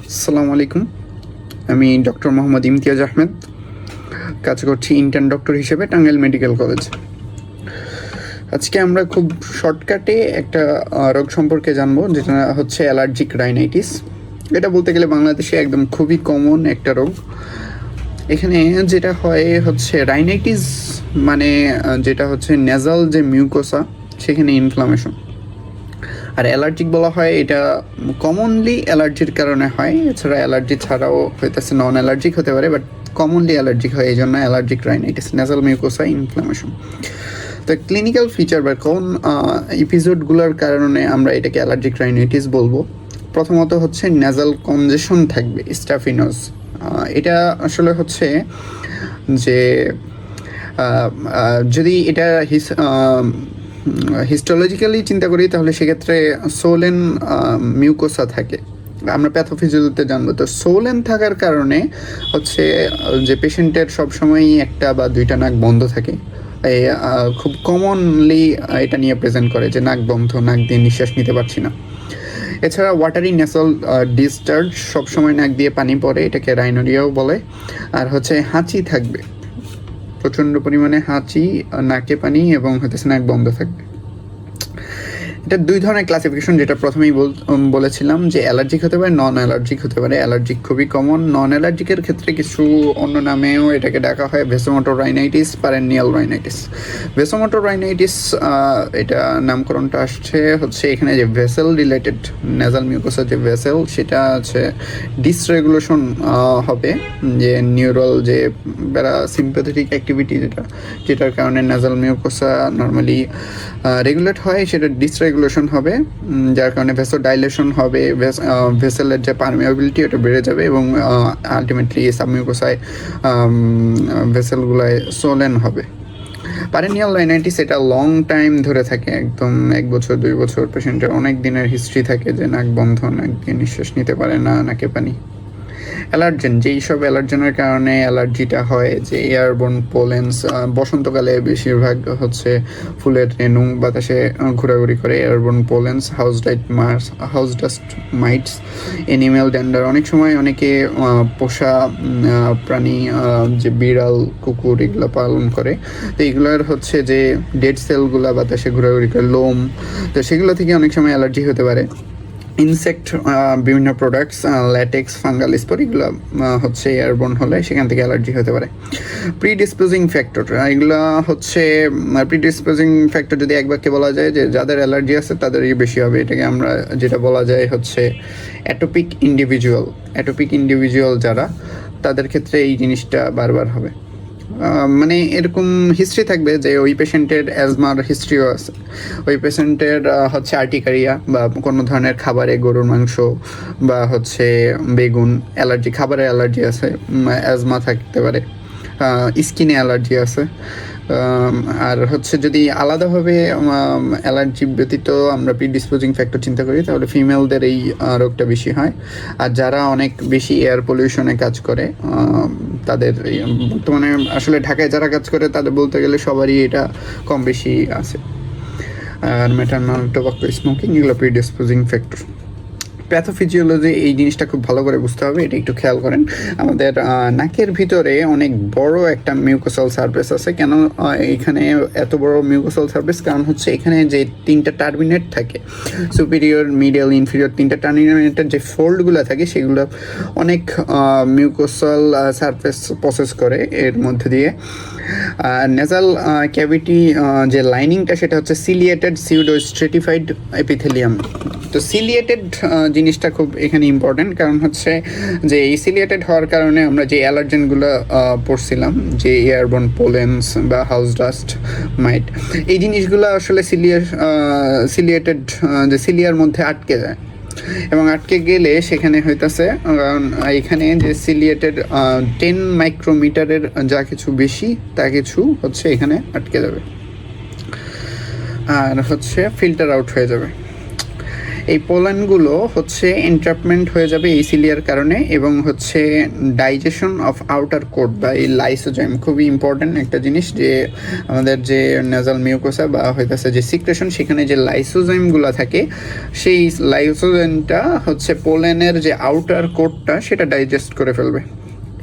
আসসালামু আলাইকুম। আমি ডক্টর মোহাম্মদ ইমতিয়াজ আহমেদ, কাজ করছি ইন্টার্ন ডক্টর হিসেবে টাঙ্গাইল মেডিকেল কলেজ। আজকে আমরা খুব শর্টকাটে একটা রোগ সম্পর্কে জানবো, যেটা হচ্ছে অ্যালার্জিক রাইনাইটিস। এটা বলতে গেলে বাংলাদেশে একদম খুবই কমন একটা রোগ। এখানে যেটা হয় হচ্ছে রাইনাইটিস মানে যেটা হচ্ছে নেজাল যে মিউকোসা, সেখানে ইনফ্লামেশন। আর অ্যালার্জিক বলা হয় এটা কমনলি অ্যালার্জির কারণে হয়, এছাড়া অ্যালার্জি ছাড়াও হইতেছে নন অ্যালার্জিক হতে পারে, বাট কমনলি অ্যালার্জিক হয়, এই জন্য allergic rhinitis, nasal mucosa inflammation. তো ক্লিনিক্যাল ফিচার বা কোন এপিসোডগুলোর কারণে আমরা এটাকে অ্যালার্জিক রাইনাইটিস বলবো, প্রথমত হচ্ছে নেজাল কনজেশন থাকবে, স্টাফিনোজ। এটা আসলে হচ্ছে যে যদি এটা হিস্টোলজিক্যালি চিন্তা করি, তাহলে সেক্ষেত্রে সোলেন মিউকোসা থাকে। আমরা প্যাথোফিজিওলজিতে জানবো। তো সোলেন থাকার কারণে হচ্ছে যে পেশেন্টের সবসময়ই একটা বা দুইটা নাক বন্ধ থাকে। খুব কমনলি এটা নিয়ে প্রেজেন্ট করে যে নাক বন্ধ, নাক দিয়ে নিঃশ্বাস নিতে পারছি না। এছাড়া ওয়াটারি নেসাল ডিসচার্জ, সবসময় নাক দিয়ে পানি পড়ে, এটাকে রাইনোরিয়াও বলে। আর হচ্ছে হাঁচি থাকবে, প্রচণ্ড পরিমাণে হাঁচি, নাকে পানি এবং হচ্ছে নাক বন্ধ থাকবে। এটা দুই ধরনের ক্লাসিফিকেশন, যেটা প্রথমেই বলেছিলাম যে অ্যালার্জিক হতে পারে, নন অ্যালার্জিক হতে পারে। অ্যালার্জিক খুবই কমন। নন অ্যালার্জিকের ক্ষেত্রে কিছু অন্য নামেও এটাকে ডাকা হয়, vasomotor rhinitis, perennial rhinitis. Vasomotor rhinitis এটা নামকরণটা আসছে হচ্ছে এখানে যে ভেসেল রিলেটেড নেজাল মিউকোসার যে ভেসেল, সেটা হচ্ছে ডিসরেগুলেশন হবে, যে নিউরাল যে প্যারাসিম্প্যাথেটিক অ্যাক্টিভিটি যেটার কারণে নেজাল মিউকোসা নর্মালি রেগুলেট হয়, সেটা ডিসরেগুলেশন হবে, যার কারণে ভেসোডাইলেশন হবে, ভেসেলের যে পারমিয়াবিলিটি ওটা বেড়ে যাবে এবং আলটিমেটলি সাবমিউকোসায় ভেসেলগুলোয় সোলেন হবে। প্যারেনিয়াল রাইনাইটিস এটা লং টাইম ধরে থাকে, একদম 1 বছর 2 বছর, পেশেন্টের অনেক দিনের হিস্ট্রি থাকে যে নাক বন্ধ, নাক দিয়ে নিঃশ্বাস নিতে পারে না, নাকে পানি। অ্যালার্জেন, যেই সব অ্যালার্জেনের কারণে অ্যালার্জিটা হয়, যে এয়ারবোর্ন পোলেন্স, বসন্তকালে বেশিরভাগ হচ্ছে ফুলের রেণু বাতাসে ঘোরাঘুরি করে, airborne pollens, house dust mites, animal dander. অনেক সময় অনেকে পোষা প্রাণী, যে বিড়াল, কুকুর, এগুলো পালন করে, তো এগুলোর হচ্ছে যে ডেড সেলগুলো বাতাসে ঘোরাঘুরি করে, লোম, তো সেগুলো থেকে অনেক সময় অ্যালার্জি হতে পারে। ইনসেক্ট, বিভিন্ন প্রোডাক্টস, ল্যাটেক্স, ফাঙ্গাল স্পোর, এগুলো হচ্ছে এয়ারবোর্ন হলে সেখান থেকে অ্যালার্জি হতে পারে। প্রিডিসপোজিং ফ্যাক্টর, এগুলো হচ্ছে প্রিডিসপোজিং ফ্যাক্টর যদি এক বাক্যে বলা যায় যে যাদের অ্যালার্জি আছে তাদেরই বেশি হবে। এটাকে আমরা যেটা বলা যায় হচ্ছে অ্যাটোপিক ইন্ডিভিজুয়াল যারা, তাদের ক্ষেত্রে এই জিনিসটা বারবার হবে। মানে এরকম হিস্ট্রি থাকবে যে ওই পেশেন্টের অ্যাজমার হিস্ট্রিও আছে, ওই পেশেন্টের হচ্ছে আর্টিকারিয়া বা কোনো ধরনের খাবারে, গরুর মাংস বা হচ্ছে বেগুন অ্যালার্জি, খাবারে অ্যালার্জি আছে, অ্যাজমা থাকতে পারে, স্কিনে অ্যালার্জি আছে। আর হচ্ছে যদি আলাদাভাবে অ্যালার্জি ব্যতীত আমরা প্রিডিসপোজিং ফ্যাক্টর চিন্তা করি, তাহলে ফিমেলদের এই রোগটা বেশি হয়। আর যারা অনেক বেশি এয়ার পলিউশনে কাজ করে, তাদের বর্তমানে আসলে ঢাকায় যারা কাজ করে তাদের বলতে গেলে সবারই এটা কম বেশি আছে। আর মেটানল, টোবাকো স্মোকিং, এগুলো প্রিডিসপোজিং ফ্যাক্টর। প্যাথোফিজিওলজি এই জিনিসটা খুব ভালো করে বুঝতে হবে, এটা একটু খেয়াল করেন। আমাদের নাকের ভিতরে অনেক বড় একটা মিউকোসাল সারফেস আছে। কেন এখানে এত বড় মিউকোসাল সারফেস? কারণ হচ্ছে এখানে যে 3টা টার্মিনেট থাকে, সুপিরিয়র, মিডিয়াল, ইনফিরিয়র, 3টা টার্মিনেটের যে ফোল্ডগুলো থাকে, সেগুলো অনেক মিউকোসাল সারফেস প্রসেস করে এর মধ্যে দিয়ে। নেজাল ক্যাভিটি যে লাইনিংটা, সেটা হচ্ছে সিলিয়েটেড সিউডো স্ট্রেটিফাইড এপিথেলিয়াম। তো সিলিয়েটেড জিনিসটা খুব এখানে ইম্পর্টেন্ট, কারণ হচ্ছে যে এই সিলিয়েটেড হওয়ার কারণে আমরা যে অ্যালার্জেনগুলো পড়ছিলাম, যে এয়ারবোর্ন পোলেন্স বা হাউস ডাস্ট মাইট, এই জিনিসগুলো আসলে সিলিয়েটেড যে সিলিয়ার মধ্যে আটকে যায়, এবং আটকে গেলে সেখানে হইতেছে, কারণ এখানে যে সিলিয়েটেড 10 মাইক্রোমিটারের যা কিছু বেশি, তা কিছু হচ্ছে এখানে আটকে যাবে আর হচ্ছে ফিল্টার আউট হয়ে যাবে। এই পোলেনগুলো হচ্ছে এন্ট্রাপমেন্ট হয়ে যাবে এই সিলিয়ার কারণে, এবং হচ্ছে ডাইজেশন অফ আউটার কোট বা এই লাইসোজাইম খুবই ইম্পর্ট্যান্ট একটা জিনিস, যে আমাদের যে নেজাল মিউকোসা বা হইতেছে যে সিক্রেশন, সেখানে যে লাইসোজাইমগুলো থাকে, সেই লাইসোজাইমটা হচ্ছে পোলেনের যে আউটার কোটটা সেটা ডাইজেস্ট করে ফেলবে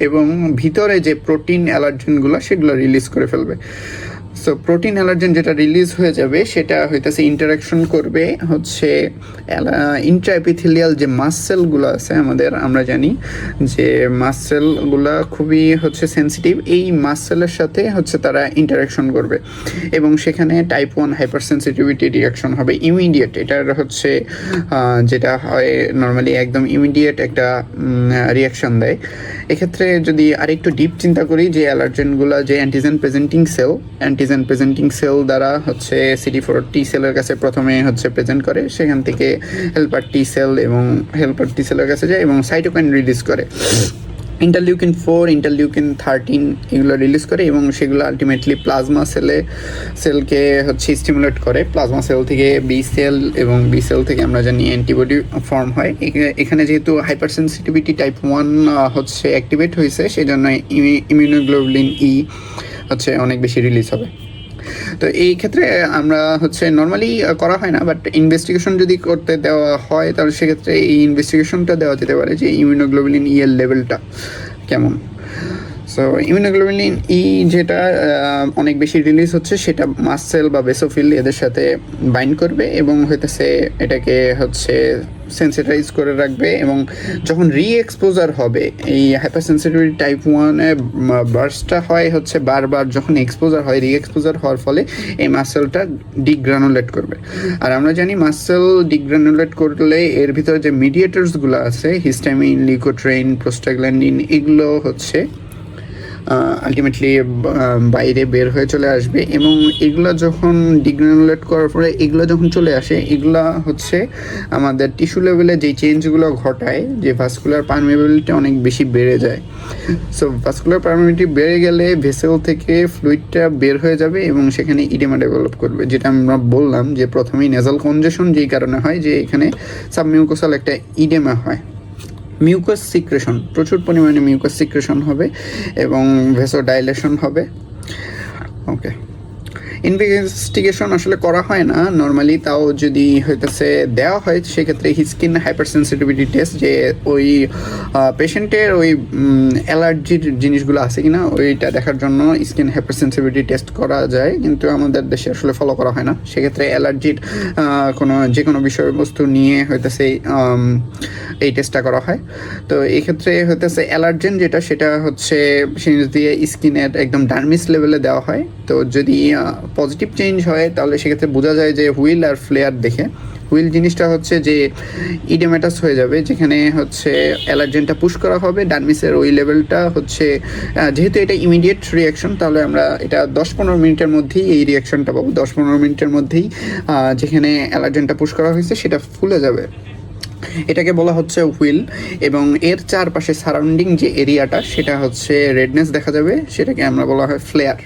এবং ভিতরে যে প্রোটিন অ্যালার্জেনগুলো সেগুলো রিলিজ করে ফেলবে। সো প্রোটিন অ্যালার্জেন যেটা রিলিজ হয়ে যাবে সেটা হইতেছে ইন্টারাকশন করবে হচ্ছে ইন্ট্রাএপিথেলিয়াল যে মাসসেলগুলো আছে আমাদের, আমরা জানি যে মাসসেলগুলো খুবই হচ্ছে সেন্সিটিভ, এই মাসসেলের সাথে হচ্ছে তারা ইন্টারাকশন করবে এবং সেখানে টাইপ 1 হাইপার সেন্সিটিভিটি রিয়াকশন হবে ইমিডিয়েট। এটার হচ্ছে যেটা হয় নর্মালি একদম ইমিডিয়েট একটা রিয়াকশন দেয়। এক্ষেত্রে যদি আরেকটু ডিপ চিন্তা করি, যে অ্যালার্জেনগুলো যে অ্যান্টিজেন প্রেজেন্টিং সেল দ্বারা হচ্ছে CD4 টি সেলের কাছে প্রথমে হচ্ছে প্রেজেন্ট করে, সেখান থেকে হেল্পার টি সেল এবং হেল্পার টি সেলের কাছে যায় এবং সাইটোকাইন রিলিজ করে, ইন্টারলিউকিন 4, ইন্টারলিউকিন 13 এগুলো রিলিজ করে এবং সেগুলো আলটিমেটলি প্লাজমা সেলকে হচ্ছে স্টিমুলেট করে। প্লাজমা সেল থেকে বি সেল এবং বি সেল থেকে আমরা জানি অ্যান্টিবডি ফর্ম হয়। এখানে যেহেতু হাইপার সেন্সিটিভিটি টাইপ 1 হচ্ছে অ্যাক্টিভেট হয়েছে, সেই জন্য ইমিউনোগ্লোবুলিন ই হচ্ছে অনেক বেশি রিলিজ হবে। তো এই ক্ষেত্রে আমরা হচ্ছে নর্মালি করা হয় না, বাট ইনভেস্টিগেশন যদি করতে দেওয়া হয় তাহলে সেক্ষেত্রে এই ইনভেস্টিগেশনটা দেওয়া যেতে পারে যে ইমিউনোগ্লোবুলিন ই এর লেভেলটা কেমন। সো ইমিউনোগ্লোবুলিন ই যেটা অনেক বেশি রিলিজ হচ্ছে সেটা মাসসেল বা বেসোফিল এদের সাথে বাইন্ড করবে এবং হইতেছে এটাকে হচ্ছে সেন্সিটাইজ করে রাখবে, এবং যখন এক্সপোজার হবে এই হাইপার সেন্সিটিভিটি টাইপ 1 এ বার্স্টটা হয় হচ্ছে বারবার, যখন এক্সপোজার হয় এক্সপোজার হওয়ার ফলে এই মাসেলটা ডিগ্রানুলেট করবে। আর আমরা জানি মাসেল ডিগ্রানুলেট করলে এর ভিতরে যে মিডিয়েটার্সগুলো আছে হিস্টামিন, লিউকোট্রিন, প্রোস্টাগ্ল্যান্ডিন, এগুলো হচ্ছে আলটিমেটলি বাইরে বের হয়ে চলে আসবে এবং এগুলো যখন ডিগ্রানুলেট করার পরে এগুলো যখন চলে আসে, এগুলা হচ্ছে আমাদের টিস্যু লেভেলে যে চেঞ্জগুলো ঘটায়, যে ভাস্কুলার পারমিয়েবিলিটি অনেক বেশি বেড়ে যায়। সো ভাস্কুলার পারমিয়েবিলিটি বেড়ে গেলে ভেসেল থেকে ফ্লুইডটা বের হয়ে যাবে এবং সেখানে ইডেমা ডেভেলপ করবে, যেটা আমরা বললাম যে প্রথমেই নেজাল কনজেশন যেই কারণে হয়, যে এখানে সাবমিউকোসাল একটা ইডেমা হয়, মিউকাস সিক্রেশন, প্রচুর পরিমাণে মিউকাস সিক্রেশন হবে এবং ভেসোডাইলেশন হবে। ওকে, ইনভেস্টিগেশন আসলে করা হয় না নর্মালি, তাও যদি হইতেছে দেওয়া হয় সেক্ষেত্রে স্কিন হাইপার সেন্সিটিভিটি টেস্ট, যে ওই পেশেন্টের ওই অ্যালার্জির জিনিসগুলো আছে কিনা ওইটা দেখার জন্য স্কিন হাইপার সেন্সিটিভিটি টেস্ট করা যায়, কিন্তু আমাদের দেশে আসলে ফলো করা হয় না। সেক্ষেত্রে অ্যালার্জির যে কোনো বিষয়বস্তু নিয়ে হইতেছে এই টেস্টটা করা হয়। তো এই ক্ষেত্রে হইতেছে অ্যালার্জেন যেটা, সেটা হচ্ছে সিরিঞ্জ দিয়ে স্কিনের একদম ডার্মিস লেভেলে দেওয়া হয়। তো যদি পজিটিভ চেঞ্জ হয় তাহলে সেক্ষেত্রে বোঝা যায় যে হুইল আর ফ্লেয়ার দেখে। হুইল জিনিসটা হচ্ছে যে ইডেমেটাস হয়ে যাবে, যেখানে হচ্ছে অ্যালার্জেনটা পুশ করা হবে, ডার্মিসের ওই লেভেলটা হচ্ছে যেহেতু এটা ইমিডিয়েট রিয়াকশন, তাহলে আমরা এটা 10-15 মিনিটের মধ্যেই এই রিয়াকশনটা পাবো। 10-15 মিনিটের মধ্যেই যেখানে অ্যালার্জেনটা পুশ করা হয়েছে সেটা ফুলে যাবে, এটাকে বলা হচ্ছে হুইল। এবং এর চারপাশে সারাউন্ডিং যে এরিয়াটা সেটা হচ্ছে রেডনেস দেখা যাবে, সেটাকে আমরা বলা হয় ফ্লেয়ার।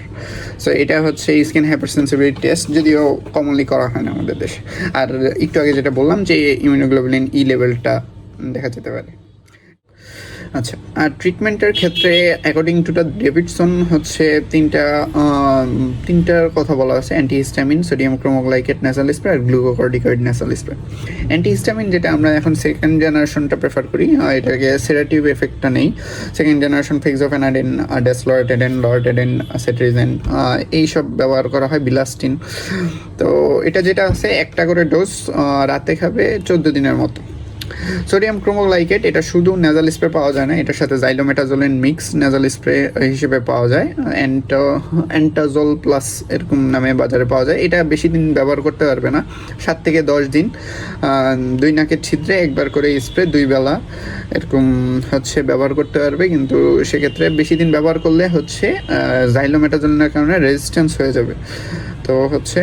সো এটা হচ্ছে স্কিন হাইপার সেন্সিটিভিটি টেস্ট, যদিও কমনলি করা হয় না আমাদের দেশে। আর একটু আগে যেটা বললাম যে ইমিউনোগ্লোবুলিন ই লেভেলটা দেখা যেতে পারে। আচ্ছা, আর ট্রিটমেন্টের ক্ষেত্রে অ্যাকর্ডিং টু দ্য ডেভিডসন হচ্ছে তিনটার কথা বলা আছে: antihistamine, sodium cromoglycate nasal spray আর গ্লুকোকর্টিকয়েড ন্যাসাল স্প্রে। অ্যান্টিহিস্টামিন যেটা আমরা এখন সেকেন্ড জেনারেশনটা প্রেফার করি, এটাকে সেডেটিভ এফেক্টটা নেই। সেকেন্ড জেনারেশন ফেক্সোফেনাডিন, ডেসলোরেটেডেন, লরেটেডেন, সেট্রিজেন এইসব ব্যবহার করা হয়, বিলাস্টিন। তো এটা যেটা আছে একটা করে ডোজ, রাতে খাবে 14 দিনের মতো। সোডিয়াম ক্রোমোগ্লাইকেট এটা শুধু নেজাল স্প্রে পাওয়া যায় না, এটার সাথে জাইলোমেটাজোলিন মিক্স নেজাল স্প্রে হিসেবে পাওয়া যায়, অ্যান্টাজল প্লাস এরকম নামে বাজারে পাওয়া যায়। এটা বেশি দিন ব্যবহার করতে পারবে না, 7 থেকে 10 দিন 2 নাকের ছিদ্রে একবার করে স্প্রে 2 বেলা এরকম হচ্ছে ব্যবহার করতে পারবে, কিন্তু সেক্ষেত্রে বেশি দিন ব্যবহার করলে হচ্ছে জাইলোমেটাজোলিনের কারণে রেজিস্ট্যান্স হয়ে যাবে। তো হচ্ছে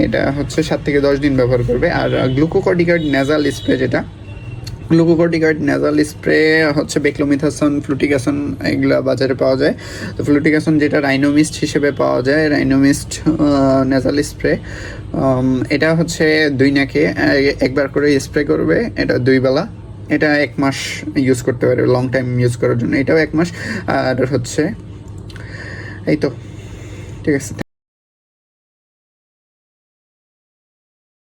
এটা হচ্ছে 7 থেকে 10 দিন ব্যবহার করবে। আর গ্লুকোকর্টিকয়েড নেজাল স্প্রে যেটা গ্লুকোকর্টিকয়েড নেজাল স্প্রে হচ্ছে বেক্লোমিথাসন, ফ্লুটিকাসন, এগুলা বাজারে পাওয়া যায়। তো ফ্লুটিকাসন যেটা রাইনোমিস্ট হিসেবে পাওয়া যায়, রাইনোমিস্ট নেজাল স্প্রে, এটা হচ্ছে 2 নাকে একবার করে স্প্রে করবে, এটা 2 বেলা। এটা 1 মাস ইউজ করতে পারে, লং টাইম ইউজ করার জন্য। এটাও 1 মাস। আর হচ্ছে এই তো, ঠিক আছে।